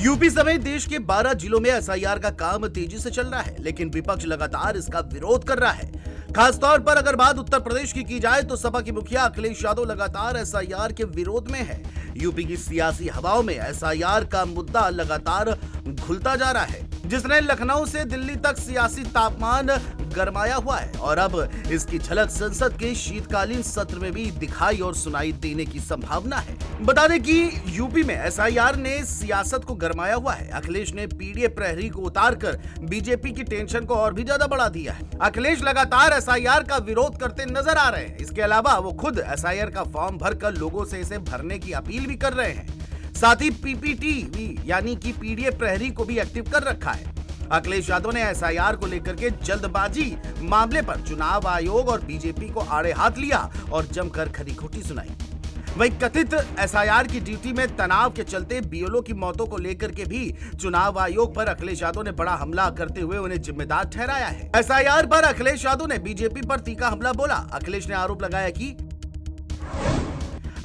UP समेत देश के 12 जिलों में एसआईआर का काम तेजी से चल रहा है, लेकिन विपक्ष लगातार इसका विरोध कर रहा है। खासतौर पर अगर बात उत्तर प्रदेश की जाए तो सपा के मुखिया अखिलेश यादव लगातार एसआईआर के विरोध में है। यूपी की सियासी हवाओं में एसआईआर का मुद्दा लगातार घुलता जा रहा है, जिसने लखनऊ से दिल्ली तक सियासी तापमान गरमाया हुआ है और अब इसकी झलक संसद के शीतकालीन सत्र में भी दिखाई और सुनाई देने की संभावना है। बता दें कि यूपी में एसआईआर ने सियासत को गरमाया हुआ है। अखिलेश ने पीडीए प्रहरी को उतारकर बीजेपी की टेंशन को और भी ज्यादा बढ़ा दिया है। अखिलेश लगातार एसआईआर का विरोध करते नजर आ रहे हैं। इसके अलावा वो खुद एसआईआर का फॉर्म भरकर लोगों से इसे भरने की अपील भी कर रहे हैं। साथ ही पीपीटी यानी कि पीडीए प्रहरी को भी एक्टिव कर रखा है। अखिलेश यादव ने एसआईआर को लेकर के जल्दबाजी मामले पर चुनाव आयोग और बीजेपी को आड़े हाथ लिया और जमकर खरी खोटी सुनाई। वहीं कथित एसआईआर की ड्यूटी में तनाव के चलते बीएलओ की मौतों को लेकर के भी चुनाव आयोग पर अखिलेश यादव ने बड़ा हमला करते हुए उन्हें जिम्मेदार ठहराया है। एसआईआर पर अखिलेश यादव ने बीजेपी पर तीखा हमला बोला। अखिलेश ने आरोप लगाया कि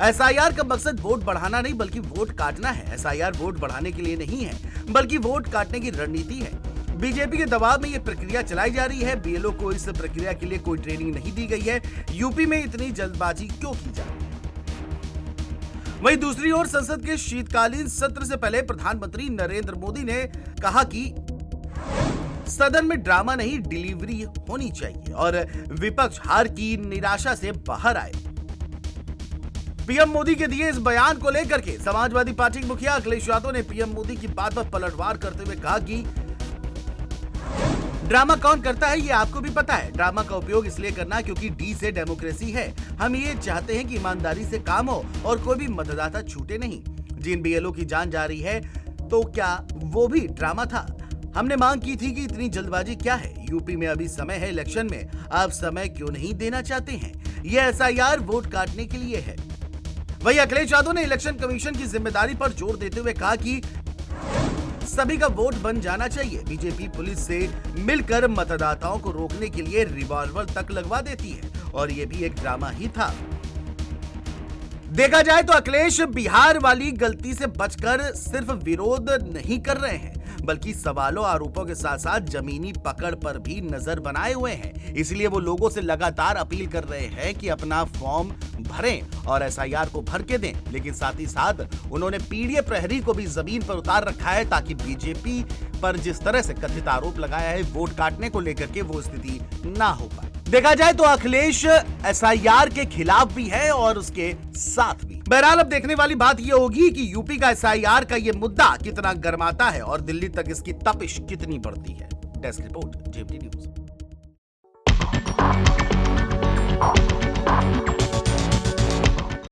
एसआईआर का मकसद वोट बढ़ाना नहीं बल्कि वोट काटना है। एसआईआर वोट बढ़ाने के लिए नहीं है बल्कि वोट काटने की रणनीति है। बीजेपी के दबाव में ये प्रक्रिया चलाई जा रही है। बीएलओ को इस प्रक्रिया के लिए कोई ट्रेनिंग नहीं दी गई है। यूपी में इतनी जल्दबाजी क्यों की जा रही है? वहीं दूसरी ओर संसद के शीतकालीन सत्र से पहले प्रधानमंत्री नरेंद्र मोदी ने कहा कि सदन में ड्रामा नहीं डिलीवरी होनी चाहिए और विपक्ष हार की निराशा से बाहर आए। पीएम मोदी के दिए इस बयान को लेकर के समाजवादी पार्टी के मुखिया अखिलेश यादव ने पीएम मोदी की बात पर पलटवार करते हुए कहा कि ड्रामा कौन करता है ये आपको भी पता है। ड्रामा का उपयोग इसलिए करना क्योंकि डी से डेमोक्रेसी है। हम ये चाहते हैं कि ईमानदारी से काम हो और कोई भी मतदाता छूटे नहीं। जिन बीएलओ की जान जा रही है तो क्या वो भी ड्रामा था? हमने मांग की थी कि इतनी जल्दबाजी क्या है? यूपी में अभी समय है इलेक्शन में, आप समय क्यों नहीं देना चाहते हैं? ये एसआईआर वोट काटने के लिए है। वहीं अखिलेश यादव ने इलेक्शन कमीशन की जिम्मेदारी पर जोर देते हुए कहा कि सभी का वोट बन जाना चाहिए। बीजेपी पुलिस से मिलकर मतदाताओं को रोकने के लिए रिवॉल्वर तक लगवा देती है और ये भी एक ड्रामा ही था। देखा जाए तो अखिलेश बिहार वाली गलती से बचकर सिर्फ विरोध नहीं कर रहे हैं बल्कि सवालों आरोपों के साथ साथ जमीनी पकड़ पर भी नजर बनाए हुए हैं। इसलिए वो लोगों से लगातार अपील कर रहे हैं कि अपना फॉर्म भरें और एसआईआर को भर के दें। लेकिन साथ ही साथ उन्होंने पीडीए प्रहरी को भी जमीन पर उतार रखा है ताकि बीजेपी पर जिस तरह से कथित आरोप लगाया है वोट काटने को लेकर के वो स्थिति ना हो पाए। देखा जाए तो अखिलेश एसआईआर के खिलाफ भी है और उसके साथ भी। बहरहाल अब देखने वाली बात यह होगी कि यूपी का एसआईआर का ये मुद्दा कितना गर्माता है और दिल्ली तक इसकी तपिश कितनी बढ़ती है। Desk report, JMT news.